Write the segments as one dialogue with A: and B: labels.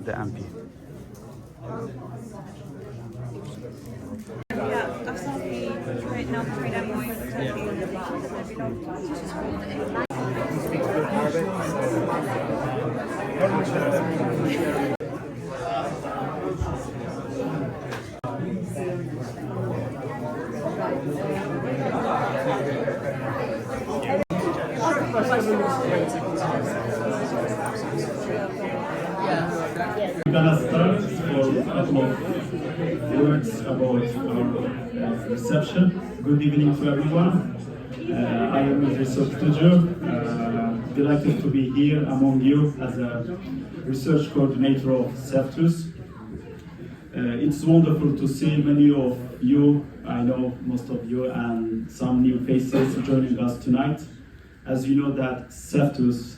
A: The MP.
B: Yeah, I saw the right now freedom of
C: We're gonna start for a couple of words about our reception. Good evening to everyone. I am a research student. Delighted to be here among you as a research coordinator of Ceftus. It's wonderful to see many of you, I know most of you, and some new faces joining us tonight. As you know that Ceftus,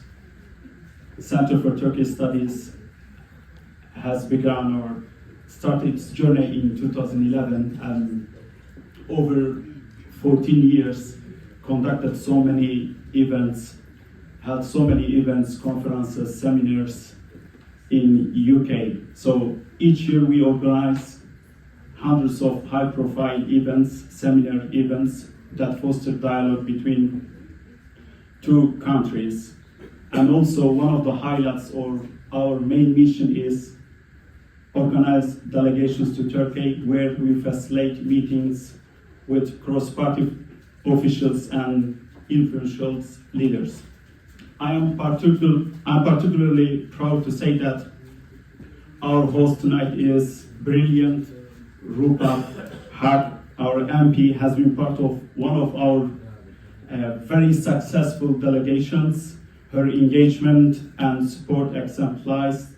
C: Center for Turkish Studies, has begun or started its journey in 2011 and over 14 years conducted so many events, held so many events, conferences, seminars in UK. So each year we organize hundreds of high-profile events, seminar events that foster dialogue between two countries. And also one of the highlights of our main mission is organize delegations to Turkey where we facilitate meetings with cross-party officials and influential leaders. I'm particularly proud to say that our host tonight is brilliant. Rupa Haq, our MP, has been part of one of our very successful delegations. Her engagement and support exemplifies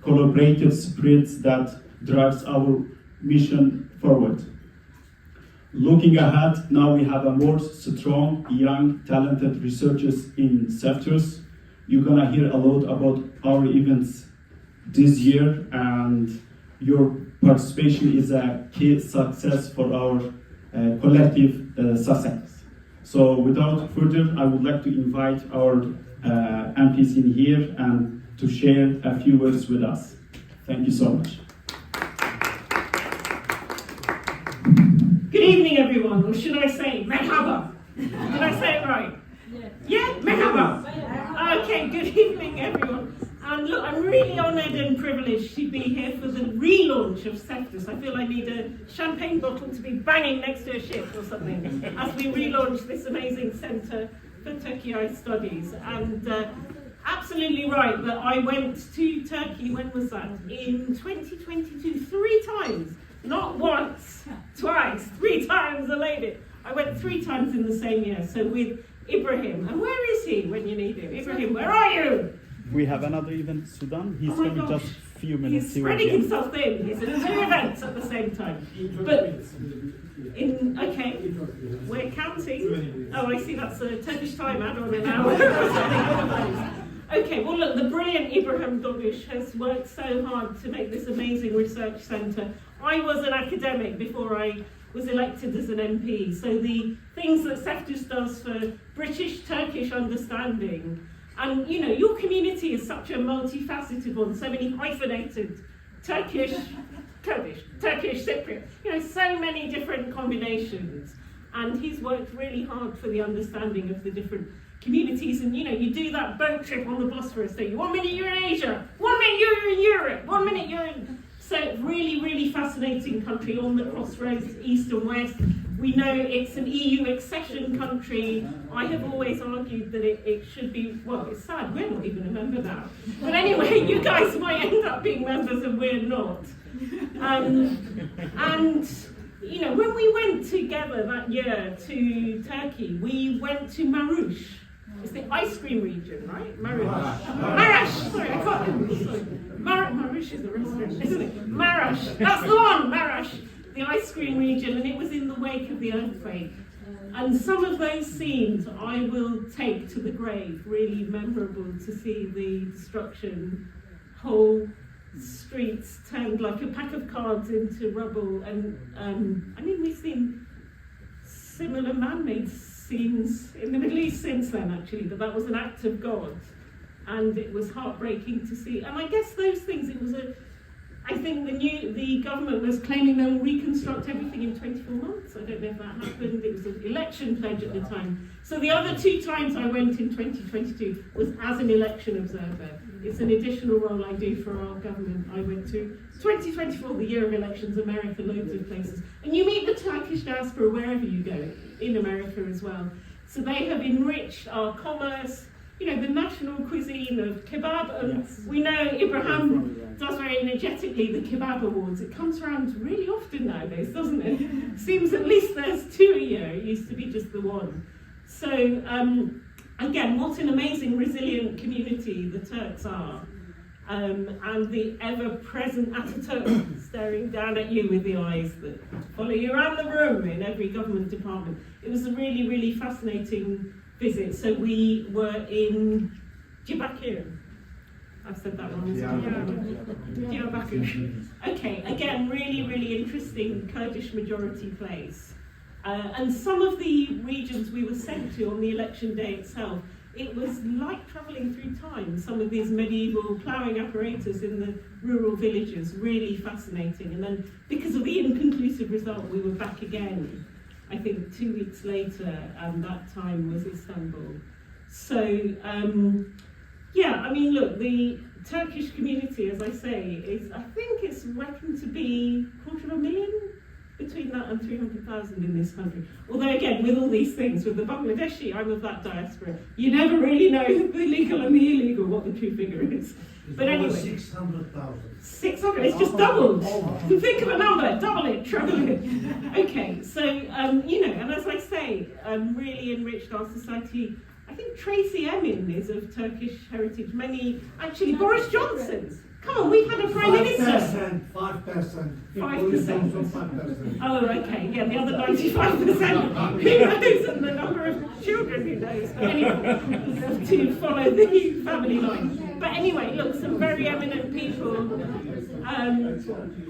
C: collaborative spirit that drives our mission forward. Looking ahead, now we have a more strong, young, talented researchers in Ceftus. You're gonna hear a lot about our events this year, and your participation is a key success for our collective success. So without further, I would like to invite our MPs in here and to share a few words with us. Thank you so much.
D: Good evening, everyone, or should I say merhaba? Did I say it right? Yeah, merhaba. Okay, good evening, everyone. And look, I'm really honoured and privileged to be here for the relaunch of Ceftus. I feel I need a champagne bottle to be banging next to a ship or something as we relaunch this amazing centre for Turkey Studies. And absolutely right that I went to Turkey, when was that? In 2022, 3 times. Not once, twice, 3 times I made it. I went 3 times in the same year, so with Ibrahim. And where is he when you need him? Ibrahim, where are you?
C: We have another event, Sudan. He's coming just a few minutes.
D: He's spreading himself thin. He's at 2 events at the same time. But, okay, we're counting. Oh, I see that's a Turkish time ad on an hour. Okay, well look, the brilliant Ibrahim Dogush has worked so hard to make this amazing research centre. I was an academic before I was elected as an MP, so the things that Ceftus does for British-Turkish understanding, and you know, your community is such a multifaceted one, so many hyphenated Turkish, Kurdish, Turkish, Cypriot, you know, so many different combinations. And he's worked really hard for the understanding of the different communities, and you know, you do that boat trip on the Bosphorus, so you 1 minute you're in Asia, 1 minute you're in Europe, 1 minute you're in... So really, really fascinating country on the crossroads, east and west. We know it's an EU accession country. I have always argued that it should be, well, it's sad, we're not even a member now. But anyway, you guys might end up being members and we're not. And, you know, when we went together that year to Turkey, we went to Marush. It's the ice cream region, right? Marash! Sorry, I can't remember. Sorry. Marush is the restaurant, isn't it? Marash! That's the one! Marash! The ice cream region, and it was in the wake of the earthquake. And some of those scenes I will take to the grave, really memorable to see the destruction, whole streets turned like a pack of cards into rubble. And I mean, we've seen similar man-made scenes in the Middle East since then, actually, but that was an act of God, and it was heartbreaking to see. And I guess those things, I think the government was claiming they'll reconstruct everything in 24 months. I don't know if that happened. It was an election pledge at the time. So the other 2 times I went in 2022 was as an election observer. It's an additional role I do for our government. I went to 2024, the year of elections, America, loads of places. And you meet the Turkish diaspora wherever you go, in America as well. So they have enriched our commerce, you know, the national cuisine of kebab. And we know Ibrahim does very energetically the kebab awards. It comes around really often nowadays, doesn't it? Seems at least there's 2 a year. It used to be just the 1. So, again, what an amazing, resilient community the Turks are. And the ever-present Ataturk staring down at you with the eyes that follow you around the room in every government department. It was a really, really fascinating visit. So we were in Diyarbakir. I've said that wrong. Diyarbakir. Okay, again, really, really interesting Kurdish majority place. And some of the regions we were sent to on the election day itself, it was like travelling through time. Some of these medieval ploughing apparatus in the rural villages, really fascinating. And then because of the inconclusive result, we were back again, I think 2 weeks later, and that time was Istanbul. So, yeah, I mean, look, the Turkish community, as I say, I think it's reckoned to be 250,000, between that and 300,000 in this country. Although again, with all these things, with the Bangladeshi, I'm of that diaspora, you never really know the legal and the illegal, what the true figure is. But anyway,
E: 600,000.
D: 600, it's just doubled. Think of a number, double it, treble it. Okay, so, you know, and as I say, really enriched our society. I think Tracy Emin is of Turkish heritage. Actually, Boris Johnson. Come on, we've had a Prime Minister.
E: 5%.
D: 5%. Oh, okay, yeah, the other 95%. Who knows? And the number of children, who knows? But anyway, to follow the family line. But anyway, look, some very eminent people.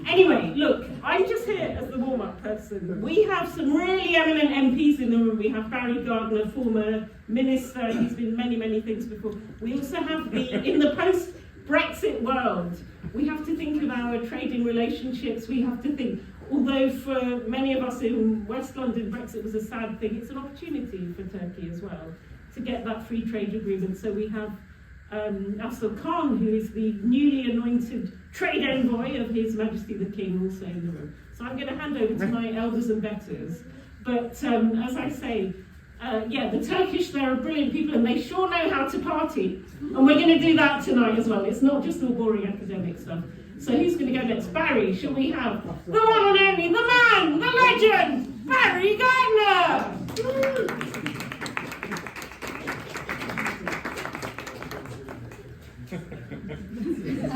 D: Anyway, look, I'm just here as the warm-up person. We have some really eminent MPs in the room. We have Barry Gardner, former minister. He's been many, many things before. We also have in the post-Brexit world, we have to think of our trading relationships. We have to think, although for many of us in West London, Brexit was a sad thing, it's an opportunity for Turkey as well to get that free trade agreement. So we have Asıl Khan, who is the newly anointed trade envoy of His Majesty the King, also in the room. So I'm going to hand over to my elders and betters. But as I say, yeah, the Turkish, they're brilliant people and they sure know how to party. And we're going to do that tonight as well. It's not just all boring academic stuff. So who's going to go next? Barry, shall we have the one and only, the man, the legend, Barry Gardner!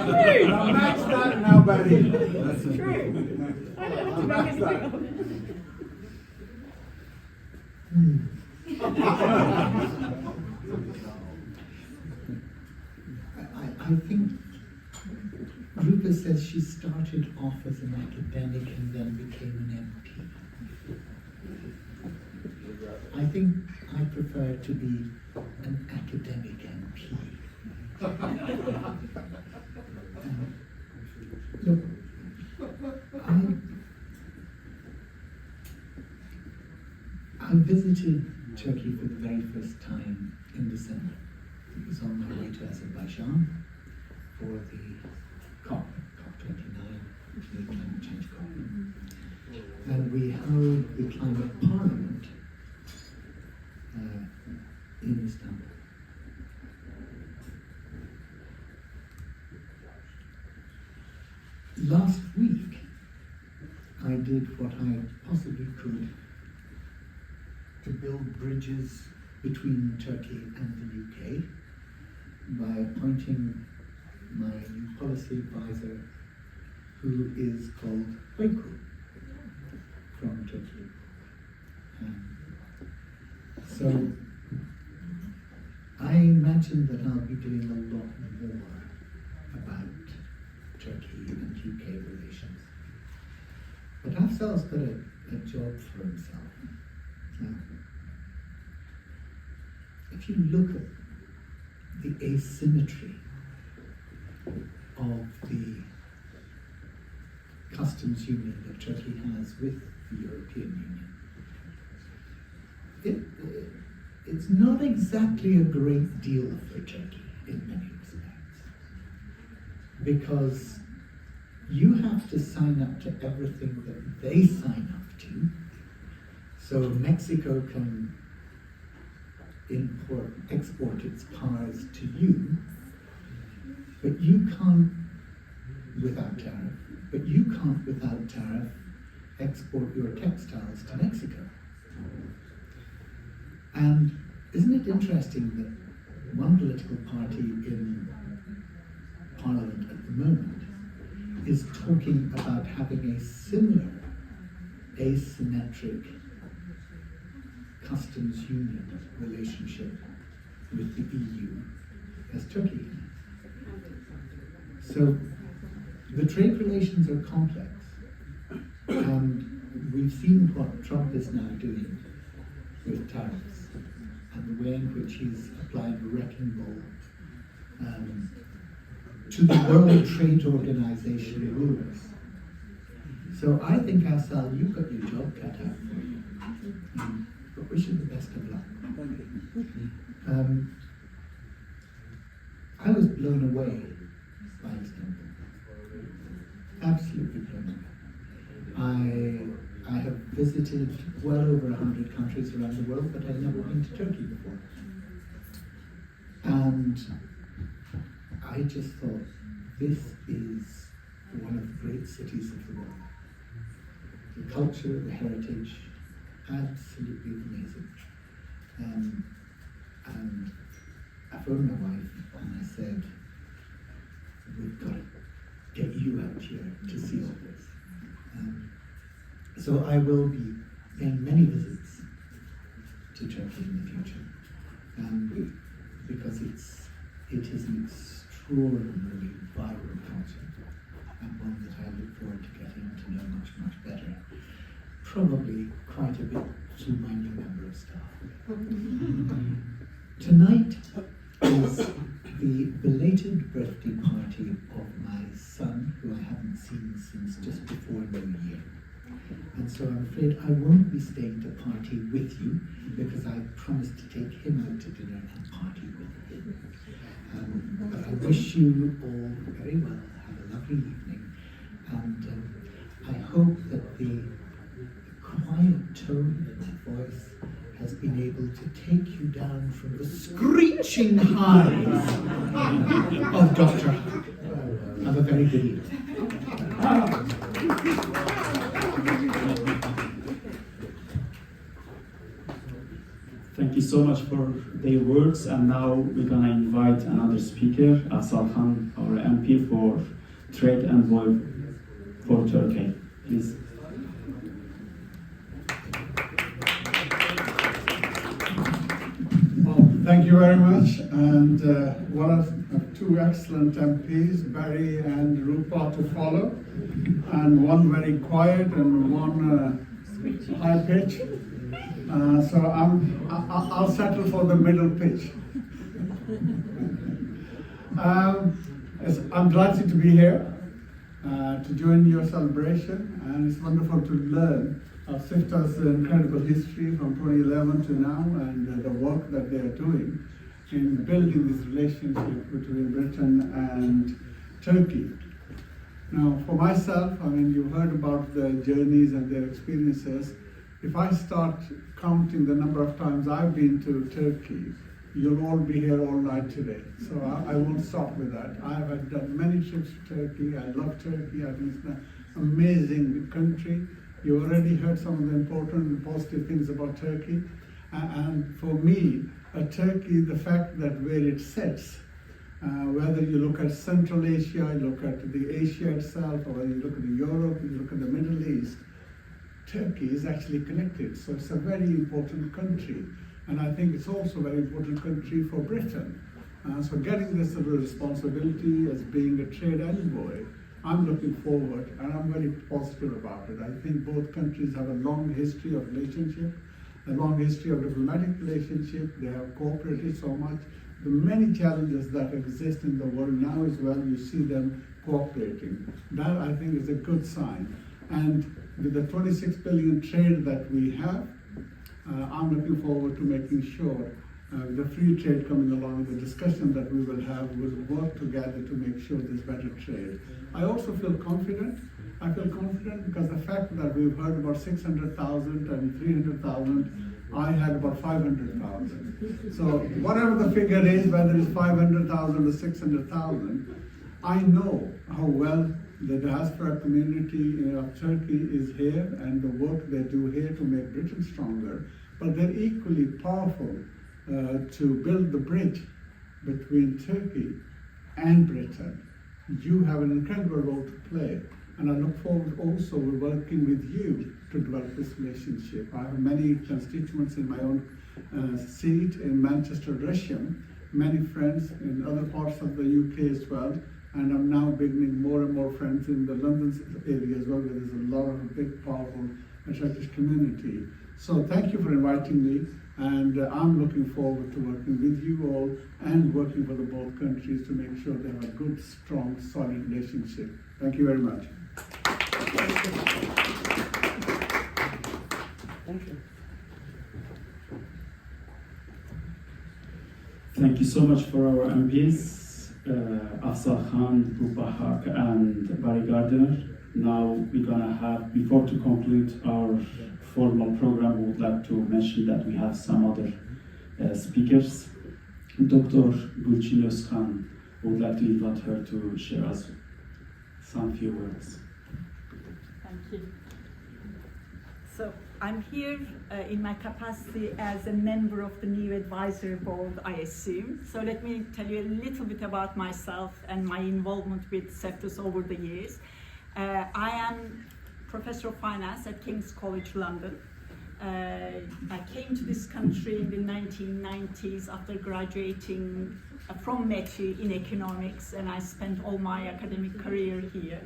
E: I'm maxed out now, buddy.
D: That's true. I don't have to make anything up.
F: I think Rupa says she started off as an academic and then became an MP. I think I prefer to be an academic MP. Look, I visited Turkey for the very first time in December. It was on my way to Azerbaijan for the COP29, the climate change COP. And we held the climate parliament in Istanbul. Last week, I did what I possibly could to build bridges between Turkey and the UK by appointing my new policy advisor, who is called Bayku from Turkey. So I imagine that I'll be doing a lot more about Turkey and UK relations. But Afzal's got a job for himself. if you look at the asymmetry of the customs union that Turkey has with the European Union, it's not exactly a great deal for Turkey in many respects, because you have to sign up to everything that they sign up to. So Mexico can export its cars to you, but you can't without tariff export your textiles to Mexico. And isn't it interesting that one political party in Parliament at the moment is talking about having a similar asymmetric customs union relationship with the EU as Turkey has. So the trade relations are complex, and we've seen what Trump is now doing with tariffs and the way in which he's applying a wrecking ball to the World Trade Organization rules. So I think, Asal, you've got your job cut out for you. But wish you the best of luck. I was blown away by Istanbul. Absolutely blown away. I have visited well over 100 countries around the world, but I've never been to Turkey before. And I just thought, this is one of the great cities of the world. The culture, the heritage, absolutely amazing. And I phoned my wife and I said, we've got to get you out here to see all this. So I will be paying many visits to Turkey in the future, because it is an extraordinarily vibrant culture, and one that I look forward to getting to know much, much better. Probably quite a bit through my new member of staff. Tonight is the belated birthday party of my son, who I haven't seen since just before New Year. And so I'm afraid I won't be staying to party with you, because I promised to take him out to dinner and party with him. But I wish you all very well. Have a lovely evening. And I hope that the quiet tone in my voice has been able to take you down from the screeching highs of Dr. Huck. Have a very good evening.
C: Thank you so much for their words, and now we're gonna invite another speaker, Asal Khan, our MP for Trade Envoy for Turkey. Please.
E: Well, thank you very much. And one of two excellent MPs, Barry and Rupa, to follow, and one very quiet and one high pitch. So I'll settle for the middle pitch. I'm delighted to be here to join your celebration, and it's wonderful to learn of Ceftus' incredible history from 2011 to now, and the work that they are doing in building this relationship between Britain and Turkey. Now, for myself, I mean, you heard about their journeys and their experiences. If I start counting the number of times I've been to Turkey, you'll all be here all night today. So I won't stop with that. I've done many trips to Turkey. I love Turkey. I think it's an amazing country. You already heard some of the important and positive things about Turkey. And for me, Turkey, the fact that where it sits, whether you look at Central Asia, you look at the Asia itself, or whether you look at Europe, you look at the Middle East, Turkey is actually connected. So it's a very important country. And I think it's also a very important country for Britain. So getting this responsibility as being a trade envoy, I'm looking forward, and I'm very positive about it. I think both countries have a long history of relationship. a long history of diplomatic relationship. They have cooperated so much. The many challenges that exist in the world now as well, you see them cooperating. That, I think, is a good sign. And with the 26 billion trade that we have, I'm looking forward to making sure the free trade coming along, the discussion that we will have, will work together to make sure there's better trade. I also feel confident. I feel confident because the fact that we've heard about 600,000 and 300,000, I had about 500,000. So whatever the figure is, whether it's 500,000 or 600,000, I know how well the diaspora community of Turkey is here and the work they do here to make Britain stronger, but they're equally powerful to build the bridge between Turkey and Britain. You have an incredible role to play, and I look forward also to working with you to develop this relationship. I have many constituents in my own seat in Manchester, Resham, many friends in other parts of the UK as well, and I'm now beginning more and more friends in the London area as well, where there's a lot of big, powerful Turkish community. So thank you for inviting me, and I'm looking forward to working with you all and working for the both countries to make sure they have a good, strong, solid relationship. Thank you very much.
A: Thank you.
C: Thank you so much for our MPs, Afzal Khan, Rupa Haq, and Barry Gardiner. Now we're gonna have, before to conclude our formal program, we would like to mention that we have some other speakers. Dr. Gulçin Özkan, we would like to invite her to share us some few words.
G: Thank you. So I'm here in my capacity as a member of the new advisory board, I assume. So let me tell you a little bit about myself and my involvement with Ceftus over the years. I am Professor of Finance at King's College London. I came to this country in the 1990s after graduating from METI in economics, and I spent all my academic career here.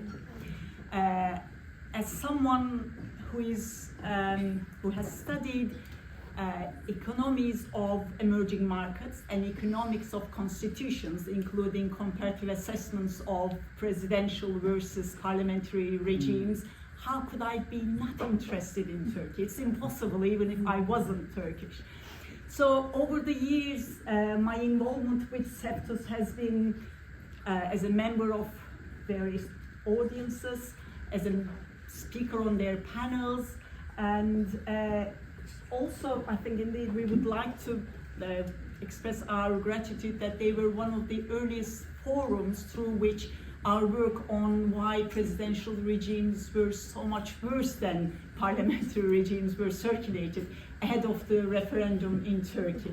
G: As someone who has studied economies of emerging markets and economics of constitutions, including comparative assessments of presidential versus parliamentary regimes, how could I be not interested in Turkey? It's impossible, even if I wasn't Turkish. So over the years, my involvement with Ceftus has been as a member of various audiences, as a speaker on their panels, and also I think indeed we would like to express our gratitude that they were one of the earliest forums through which our work on why presidential regimes were so much worse than parliamentary regimes were circulated ahead of the referendum in Turkey.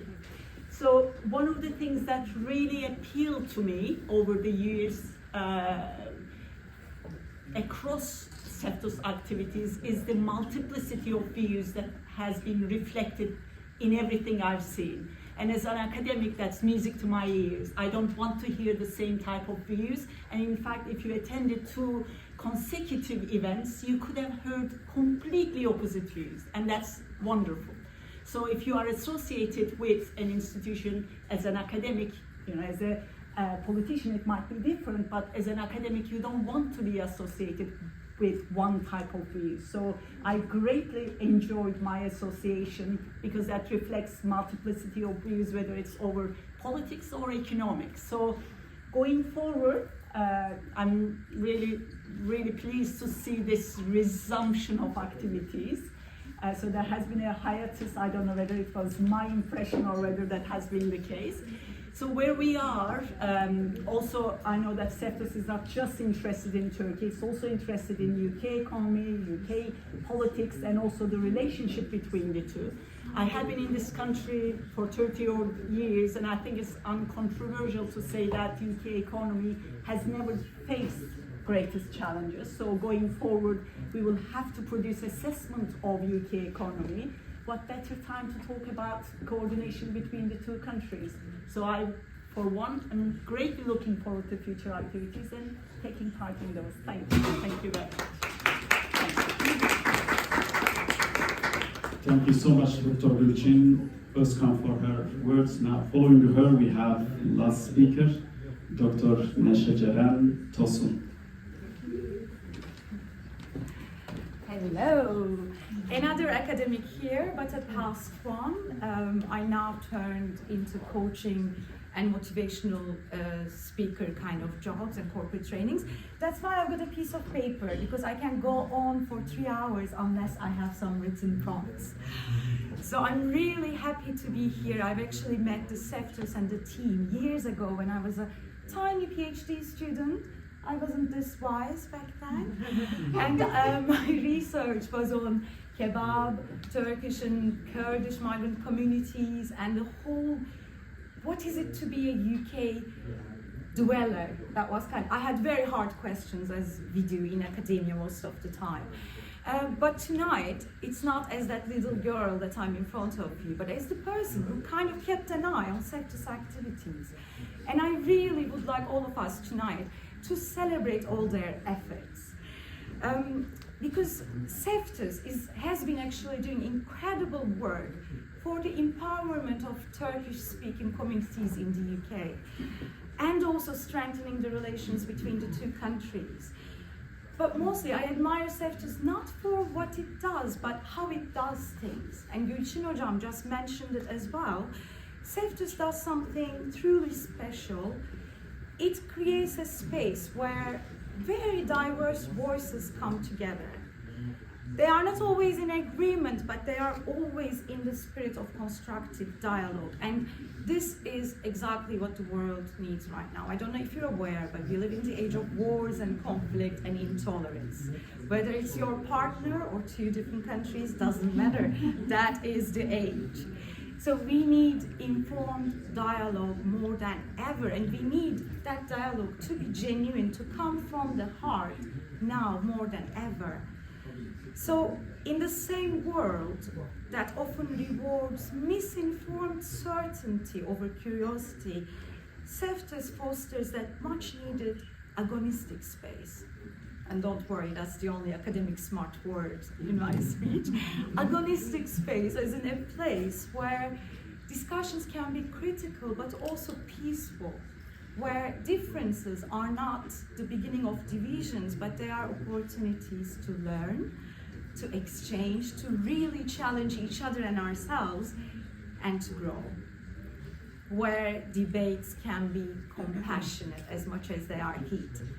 G: So one of the things that really appealed to me over the years across Ceftus activities is the multiplicity of views that has been reflected in everything I've seen. And as an academic, that's music to my ears. I don't want to hear the same type of views. And in fact, if you attended 2 consecutive events, you could have heard completely opposite views. And that's wonderful. So if you are associated with an institution as an academic, as a politician, it might be different, but as an academic, you don't want to be associated with one type of view. So I greatly enjoyed my association because that reflects multiplicity of views, whether it's over politics or economics. So going forward, I'm really pleased to see this resumption of activities. So there has been a hiatus. I don't know whether it was my impression or whether that has been the case. So where we are, also I know that Ceftus is not just interested in Turkey, it's also interested in UK economy, UK politics, and also the relationship between the two. I have been in this country for 30-odd years, and I think it's uncontroversial to say that UK economy has never faced greatest challenges. So going forward, we will have to produce assessment of UK economy. What better time to talk about coordination between the 2 countries? So I, for one, am greatly looking forward to future activities and taking part in those. Thank you. Thank you very much.
C: Thank you so much, Dr. Gülçin Özkan, for her words. Now, following her, we have last speaker, Dr. Neşe Ceren Tosun.
H: Hello. Another academic here, but a past one. I now turned into coaching and motivational speaker kind of jobs and corporate trainings. That's why I've got a piece of paper, because I can go on for 3 hours unless I have some written prompts. So I'm really happy to be here. I've actually met the Ceftus and the team years ago when I was a tiny PhD student. I wasn't this wise back then. And my research was on kebab, Turkish and Kurdish migrant communities, and the whole, what is it to be a UK dweller? That was I had very hard questions, as we do in academia most of the time. But tonight, it's not as that little girl that I'm in front of you, but as the person who kind of kept an eye on Ceftus activities. And I really would like all of us tonight to celebrate all their efforts. Because Ceftus has been actually doing incredible work for the empowerment of Turkish-speaking communities in the UK, and also strengthening the relations between the two countries. But mostly I admire Ceftus not for what it does, but how it does things. And Gülçin Hocam just mentioned it as well. Ceftus does something truly special. It creates a space where very diverse voices come together. They are not always in agreement, but they are always in the spirit of constructive dialogue. And this is exactly what the world needs right now. I don't know if you're aware, but we live in the age of wars and conflict and intolerance. Whether it's your partner or two different countries, doesn't matter. That is the age. So we need informed dialogue more than ever, and we need that dialogue to be genuine, to come from the heart now more than ever. So in the same world that often rewards misinformed certainty over curiosity, Ceftus fosters that much needed agonistic space. And don't worry, that's the only academic smart word in my speech. Agonistic space as in a place where discussions can be critical but also peaceful, where differences are not the beginning of divisions, but they are opportunities to learn, to exchange, to really challenge each other and ourselves, and to grow. Where debates can be compassionate as much as they are heated.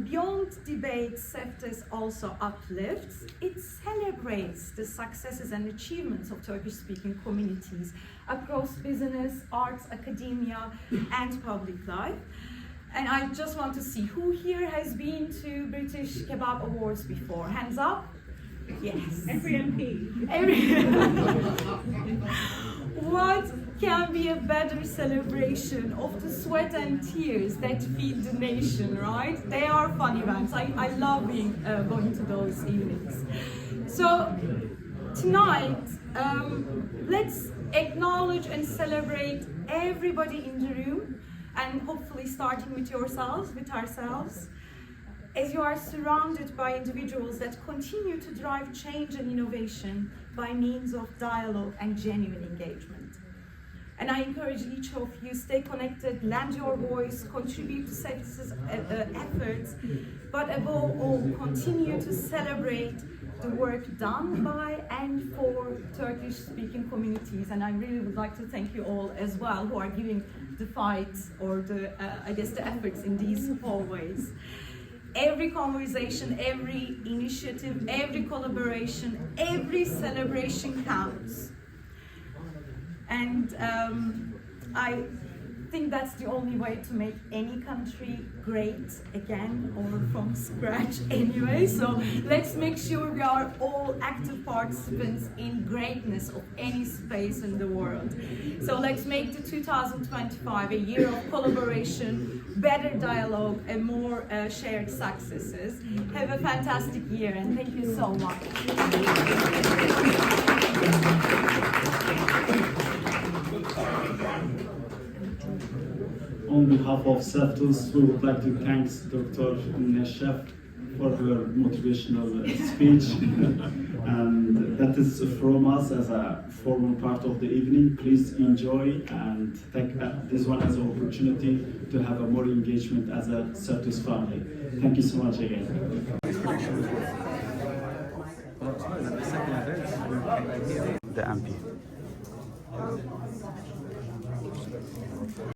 H: Beyond debates, Ceftus also uplifts. It celebrates the successes and achievements of Turkish-speaking communities across business, arts, academia, and public life. And I just want to see who here has been to British Kebab Awards before. Hands up. Yes.
D: Every MP.
H: What can be a better celebration of the sweat and tears that feed the nation, right? They are fun events. I love going to those evenings. So tonight, let's acknowledge and celebrate everybody in the room, and hopefully starting with yourselves, with ourselves, as you are surrounded by individuals that continue to drive change and innovation by means of dialogue and genuine engagement. And I encourage each of you, stay connected, lend your voice, contribute to Ceftus's efforts, but above all, continue to celebrate the work done by and for Turkish-speaking communities. And I really would like to thank you all as well who are giving the fights or the efforts in these hallways. Every conversation, every initiative, every collaboration, every celebration counts. And I think that's the only way to make any country great again, or from scratch anyway. So let's make sure we are all active participants in greatness of any space in the world. So let's make the 2025 a year of collaboration, better dialogue, and more shared successes. Have a fantastic year, and thank you so much.
C: On behalf of Ceftus, we would like to thank Dr. Neşe for her motivational speech. And that is from us as a formal part of the evening. Please enjoy and take this one as an opportunity to have a more engagement as a Ceftus family. Thank you so much again.
A: The MP.